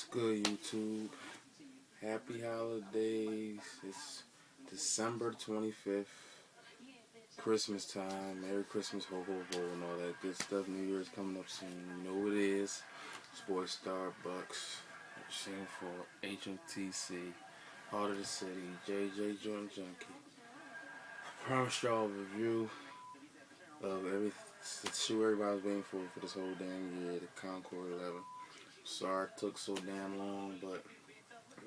What's good, YouTube? Happy holidays. It's December 25th, Christmas time. Merry Christmas, ho, ho, ho, and all that good stuff. New Year's coming up soon. You know it is. It's boy Starbucks. Shame for HMTC. Heart of the City. JJ Joint Junkie. I promised y'all a review of the shoe everybody's waiting for this whole damn year, the Concord 11. Sorry it took so damn long, but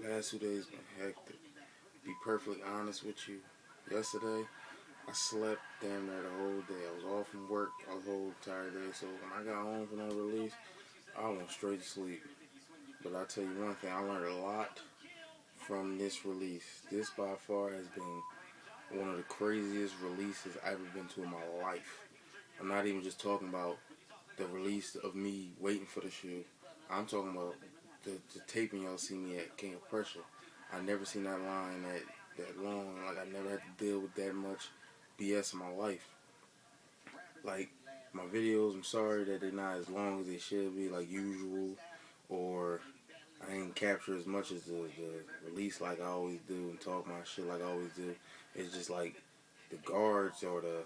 last 2 days been hectic. Be perfectly honest with you, yesterday I slept damn near the whole day. I was off from work the whole entire day, so when I got home from the release, I went straight to sleep. But I tell you one thing, I learned a lot from this release. This by far has been one of the craziest releases I've ever been to in my life. I'm not even just talking about the release of me waiting for the shoe. I'm talking about the taping y'all see me at King of Pressure. I never seen that line that long. Like, I never had to deal with that much BS in my life. Like, my videos, I'm sorry that they're not as long as they should be, like usual, or I ain't capture as much as the release like I always do and talk my shit like I always do. It's just like the guards or the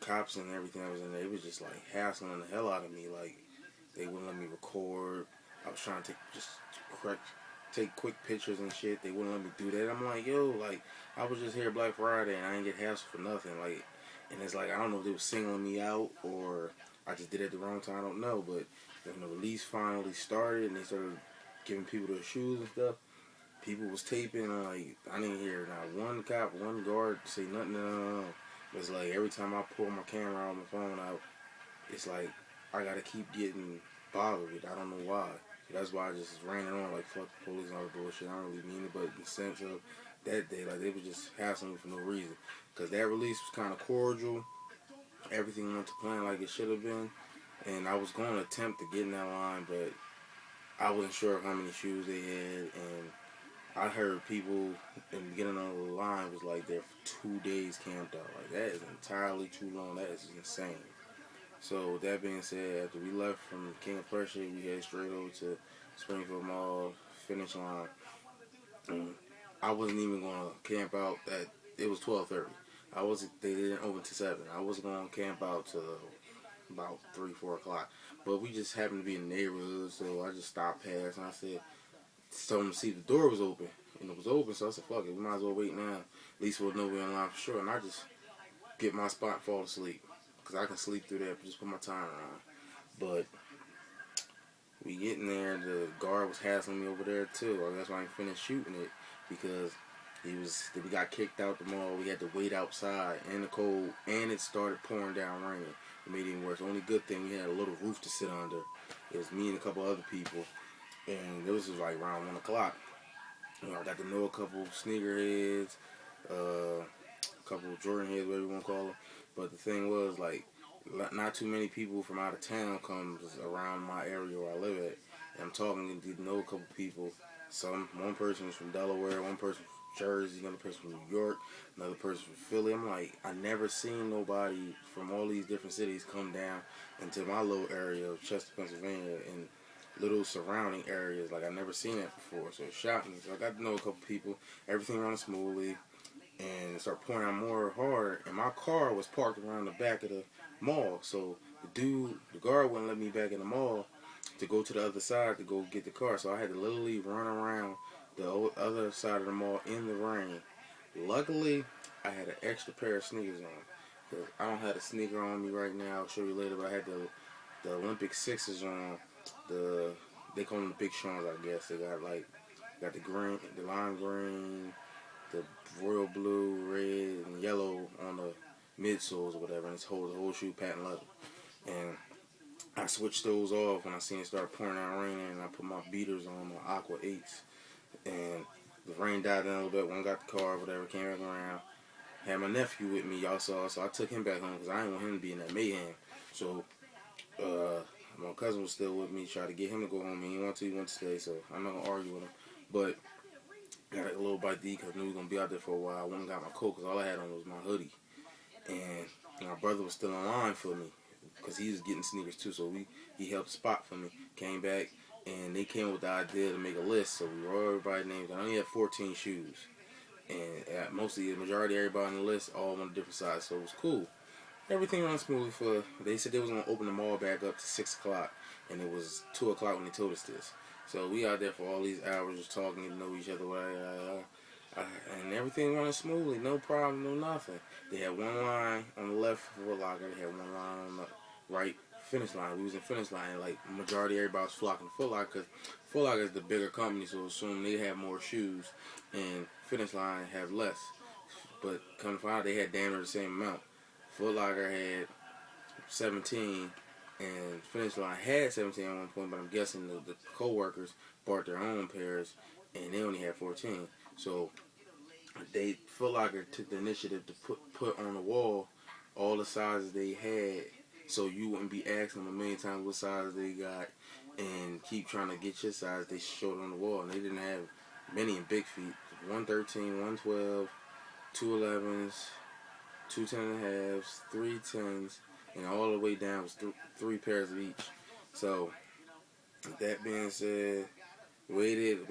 cops and everything that was in there, it was just like hassling the hell out of me. Like, they wouldn't let me record. I was trying to take quick pictures and shit. They wouldn't let me do that. I'm like, yo, like, I was just here Black Friday and I didn't get hassled for nothing. Like, and it's like, I don't know if they were singling me out or I just did it at the wrong time. I don't know. But when the release finally started and they started giving people their shoes and stuff, people was taping and like, I didn't hear not one cop, one guard say nothing. No. It's like every time I pull my camera out, my phone out, it's like I gotta keep getting bothered with. I don't know why. So that's why I just ran it on like fuck the police and all the bullshit. I don't really mean it, but in the sense of that day, like they was just hassling me for no reason. Cause that release was kind of cordial. Everything went to plan like it should have been, and I was going to attempt to get in that line, but I wasn't sure of how many shoes they had, and I heard people in the beginning of the line was like there for 2 days camped out. Like, that is entirely too long. That is insane. So with that being said, after we left from King of Prussia, we headed straight over to Springfield Mall, finish line. I wasn't even going to camp out at, it was 12:30. They didn't open to 7. I wasn't going to camp out till about 3, 4 o'clock. But we just happened to be in the neighborhood, so I just stopped past and I said, told them to see if the door was open. And it was open, so I said, fuck it, we might as well wait now. At least we'll know we're in line for sure. And I just get my spot and fall asleep. Because I can sleep through that, just put my timer on. But we getting there, the guard was hassling me over there too. That's why I didn't finish shooting it. Because we got kicked out the mall. We had to wait outside in the cold. And it started pouring down raining. It made it even worse. The only good thing, we had a little roof to sit under. It was me and a couple other people. And this was like around 1 o'clock. You know, I got to know a couple sneakerheads, a couple Jordan heads, whatever you want to call them. But the thing was, like, not too many people from out of town comes around my area where I live at. And I'm talking to know a couple people. One person was from Delaware, one person from Jersey, another person from New York, another person from Philly. I'm like, I never seen nobody from all these different cities come down into my little area of Chester, Pennsylvania, and little surrounding areas. Like, I've never seen that before, so it shocked me. So I got to know a couple people. Everything running smoothly, and it started pouring out more hard. And my car was parked around the back of the mall, so the guard wouldn't let me back in the mall to go to the other side to go get the car. So I had to literally run around the other side of the mall in the rain. Luckily, I had an extra pair of sneakers on. I don't have a sneaker on me right now. I'll show you later, but I had the Olympic 6s on. They call them the Big Seans, I guess. They got the green, the lime green, the royal blue, red, and yellow on the midsoles or whatever, and it's the whole shoe patent leather. And I switched those off when I seen it start pouring out raining, and I put my beaters on, my Aqua 8s. And the rain died down a little bit. When I got the car, whatever, came back around. Had my nephew with me, y'all saw, so I took him back home because I didn't want him to be in that mayhem. So, my cousin was still with me, tried to get him to go home. He didn't want to, he wanted to stay, so I'm not going to argue with him. But got a little bite to eat because I knew he was going to be out there for a while. I went and got my coat because all I had on was my hoodie. And my brother was still in line for me because he was getting sneakers too, so he helped spot for me. Came back, and they came with the idea to make a list. So we wrote everybody's names. I only had 14 shoes, and mostly the majority of everybody on the list all on different sides. So it was cool. Everything ran smoothly for. They said they was gonna open the mall back up to 6 o'clock, and it was 2 o'clock when they told us this. So we out there for all these hours just talking to know each other, and everything running smoothly, no problem, no nothing. They had one line on the left Foot Locker, they had one line on the right finish line. We was in finish line, like majority of everybody was flocking to Foot Locker because Foot Locker is the bigger company, so assume they have more shoes, and finish line have less. But come to find out, they had damn near the same amount. Foot Locker had 17, and Finish Line had 17 at one point, but I'm guessing the co-workers bought their own pairs, and they only had 14. So Foot Locker took the initiative to put on the wall all the sizes they had, so you wouldn't be asking them a million times what size they got, and keep trying to get your size. They showed on the wall, and they didn't have many in big feet. 113, 112, 211s, 210.5s, 310s, and all the way down was three pairs of each. So, with that being said, waited, and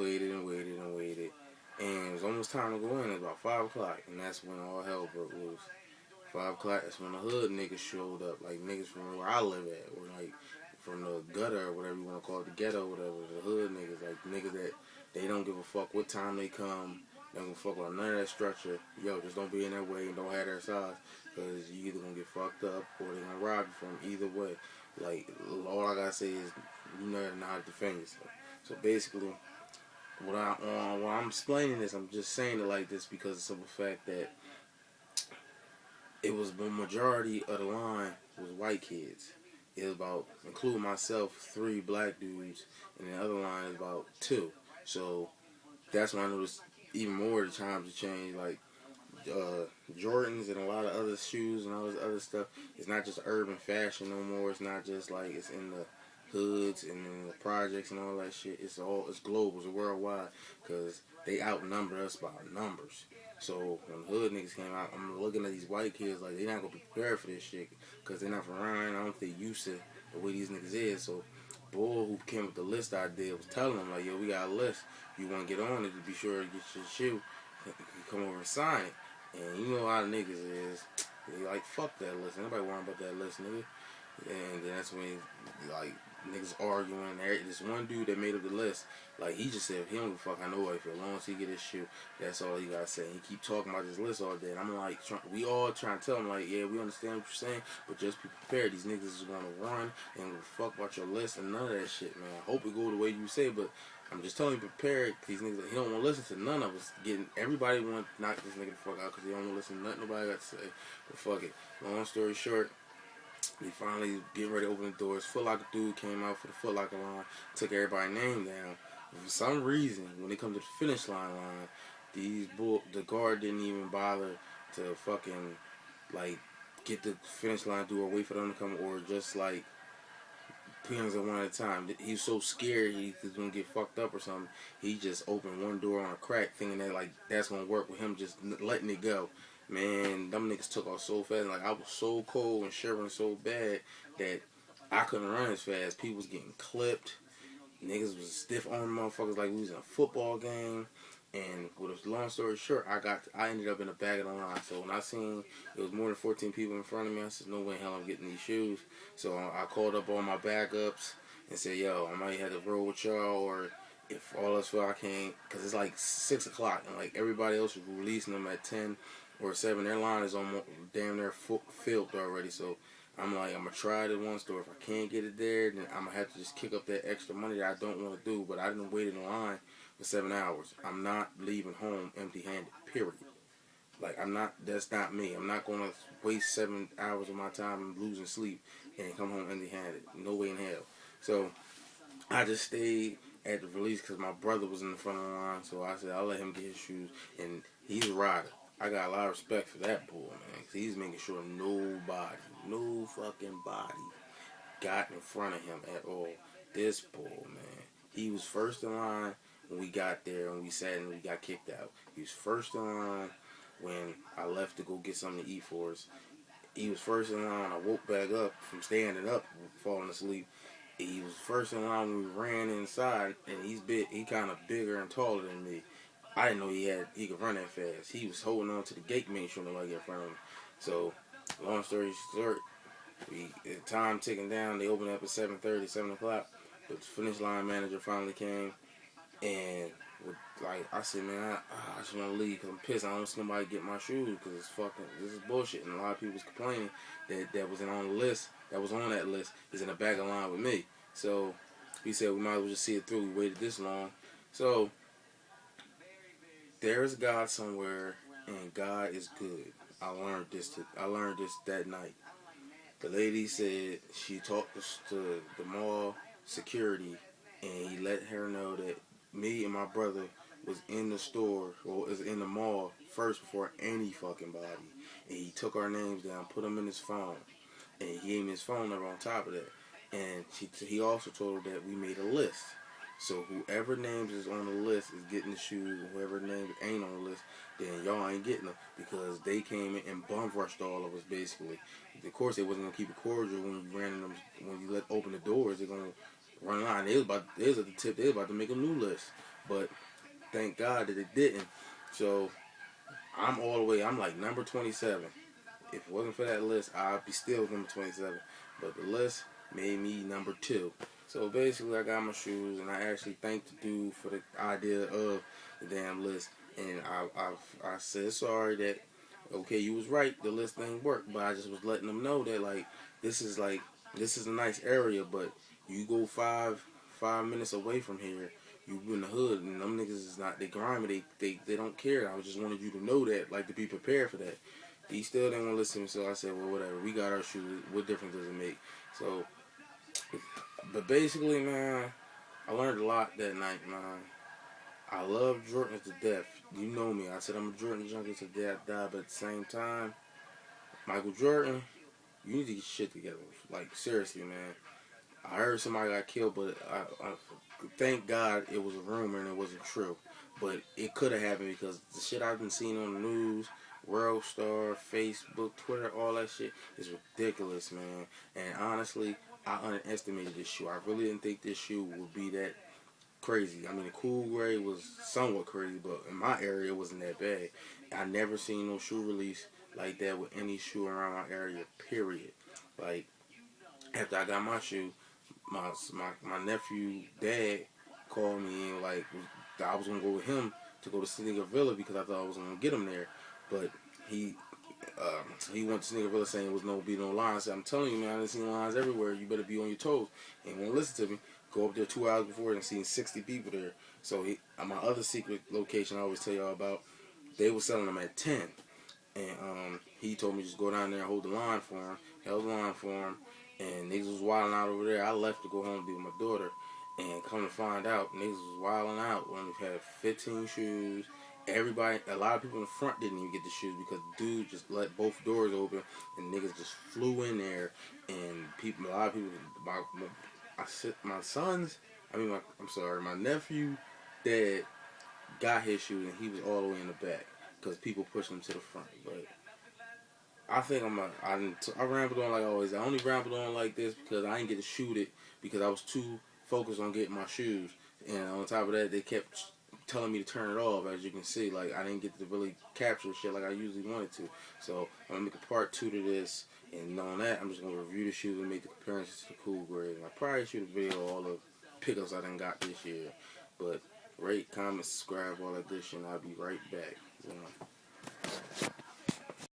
it was almost time to go in. It was about 5 o'clock, and that's when all hell broke loose. 5 o'clock, that's when the hood niggas showed up, like niggas from where I live at, or like from the gutter or whatever you want to call it, the ghetto or whatever, the hood niggas, like niggas that they don't give a fuck what time they come, they don't give a fuck about none of that structure. Yo, just don't be in their way and don't have their size, because you either gonna get fucked up or they gonna rob you from either way. Like, all I gotta say is, you know how to defend yourself. So basically, when I'm explaining this, I'm just saying it like this because of the simple fact that it was the majority of the line was white kids. It was about, including myself, 3 black dudes, and the other line is about 2. So that's when I noticed even more the times have changed. Like Jordans and a lot of other shoes and all this other stuff. It's not just urban fashion no more. It's not just like it's in the hoods and in the projects and all that shit. It's global, it's worldwide, because they outnumber us by numbers. So when the hood niggas came out, I'm looking at these white kids like they not gonna be prepared for this shit because they're not from around. I don't think they used to the way these niggas is. So boy who came with the list idea was telling them like, yo, we got a list. You want to get on it to be sure to get your shoe. You come over and sign it. And you know how the niggas is. They like, fuck that list. Nobody worrying about that list, nigga. And then that's when like niggas arguing. This one dude that made up the list, like he just said, if he don't give a fuck, I know if as long as he get his shoe, that's all he gotta say. He keep talking about this list all day, and I'm like, we all trying to tell him like, yeah, we understand what you're saying, but just be prepared. These niggas is gonna run and fuck about your list and none of that shit, man. I hope it go the way you say, but I'm just telling you, prepared. These niggas, he don't want to listen to none of us. Everybody want to knock this nigga the fuck out because he don't want to listen to nothing nobody got to say. But fuck it. Long story short, we finally getting ready to open the doors. Foot Locker dude came out for the Foot Locker line, took everybody's name down. For some reason, when they come to the finish line, the guard didn't even bother to fucking like get the finish line dude or wait for them to come, or just like pins at one at a time. He was so scared he was gonna get fucked up or something. He just opened one door on a crack, thinking that like that's gonna work with him just letting it go. Man, them niggas took off so fast. Like I was so cold and shivering so bad that I couldn't run as fast. People was getting clipped. Niggas was stiff on motherfuckers like we was in a football game. And with a long story short, I ended up in the back of the line. So when I seen it was more than 14 people in front of me, I said, no way in hell I'm getting these shoes. So I called up all my backups and said, yo, I might have to roll with y'all, or if all else fail, I can't, because it's like 6 o'clock and like everybody else was releasing them at 10 or 7. Their line is almost damn near filled already. So I'm like, I'm going to try it at one store. If I can't get it there, then I'm going to have to just kick up that extra money that I don't want to do. But I didn't wait in line for 7 hours. I'm not leaving home empty-handed, period. Like, that's not me. I'm not going to waste 7 hours of my time losing sleep and come home empty-handed. No way in hell. So I just stayed at the release because my brother was in the front of the line. So I said, I'll let him get his shoes. And he's a rider. I got a lot of respect for that boy, man. Because he's making sure no fucking body got in front of him at all. This boy, man. He was first in line when we got there and we sat and we got kicked out. He was first in line when I left to go get something to eat for us. He was first in line. I woke back up from standing up, falling asleep. He was first in line when we ran inside, and he's big. He kind of bigger and taller than me. I didn't know he could run that fast. He was holding on to the gate, making sure nobody get in front of him. So, long story short, time ticking down. They opened up at 7:30, 7 o'clock. The finish line manager finally came, and I said, man, I just want to leave because I'm pissed. I don't see nobody get my shoes because this is bullshit. And a lot of people was complaining that wasn't on the list, that was on that list, is in the back of line with me. So we said we might as well just see it through. We waited this long. So there's God somewhere, and God is good. I learned this that night. The lady said she talked to the mall security, and he let her know that me and my brother was in the store or was in the mall first before any fucking body. And he took our names down, put them in his phone, and he gave me his phone number on top of that. And he also told her that we made a list. So whoever names is on the list is getting the shoes, and whoever names ain't on the list, then y'all ain't getting them because they came in and bum rushed all of us basically. Of course, they wasn't gonna keep it cordial when you ran them. When you open the doors, they're gonna run a line. They was at the tip. They was about to make a new list, but thank God that it didn't. So I'm all the way. I'm like number 27. If it wasn't for that list, I'd be still number 27. But the list made me number 2. So basically, I got my shoes, and I actually thanked the dude for the idea of the damn list. And I said sorry that, okay, you was right, the list didn't work, but I just was letting them know that this is a nice area, but you go 5 minutes away from here, you in the hood, and them niggas is not, they grimy, they don't care. I just wanted you to know that, to be prepared for that. He still didn't want to listen, so I said, well, whatever, we got our shoes, what difference does it make? So, but basically, man, I learned a lot that night, man. I love Jordans to death. You know me. I said I'm a Jordan junkie to death, but at the same time, Michael Jordan, you need to get shit together. Seriously, man. I heard somebody got killed, but I thank God it was a rumor and it wasn't true. But it could have happened because the shit I've been seeing on the news, World Star, Facebook, Twitter, all that shit is ridiculous, man. And honestly, I underestimated this shoe. I really didn't think this shoe would be that crazy. I mean, the cool gray was somewhat crazy, but in my area, it wasn't that bad. I never seen no shoe release like that with any shoe around my area, period. Like, after I got my shoe, my nephew dad called me and I was gonna go with him to go to Sneaker Villa because I thought I was gonna get him there, but he went to Sneaker Villa saying there was no lines. I said, I'm telling you, man, I done seen lines everywhere. You better be on your toes. And won't listen to me. Go up there 2 hours before and seen 60 people there. So my other secret location I always tell y'all about, they were selling them at 10. And he told me just go down there and hold the line for him. Held the line for him. And niggas was wilding out over there. I left to go home to be with my daughter. And come to find out, niggas was wilding out when we had 15 shoes. Everybody, a lot of people in the front didn't even get the shoes because the dude just let both doors open and niggas just flew in there. And a lot of people, my nephew, dad got his shoes and he was all the way in the back because people pushed him to the front. But I think I rambled on like always. I only rambled on like this because I didn't get to shoot it because I was too focused on getting my shoes. And on top of that, they kept telling me to turn it off. As you can see, I didn't get to really capture shit like I usually wanted to. So I'm gonna make a part 2 to this. And on that, I'm just gonna review the shoes and make the comparisons to the cool grade. And I probably shoot a video of all the pickups I done got this year. But rate, comment, subscribe, all that good shit. And I'll be right back.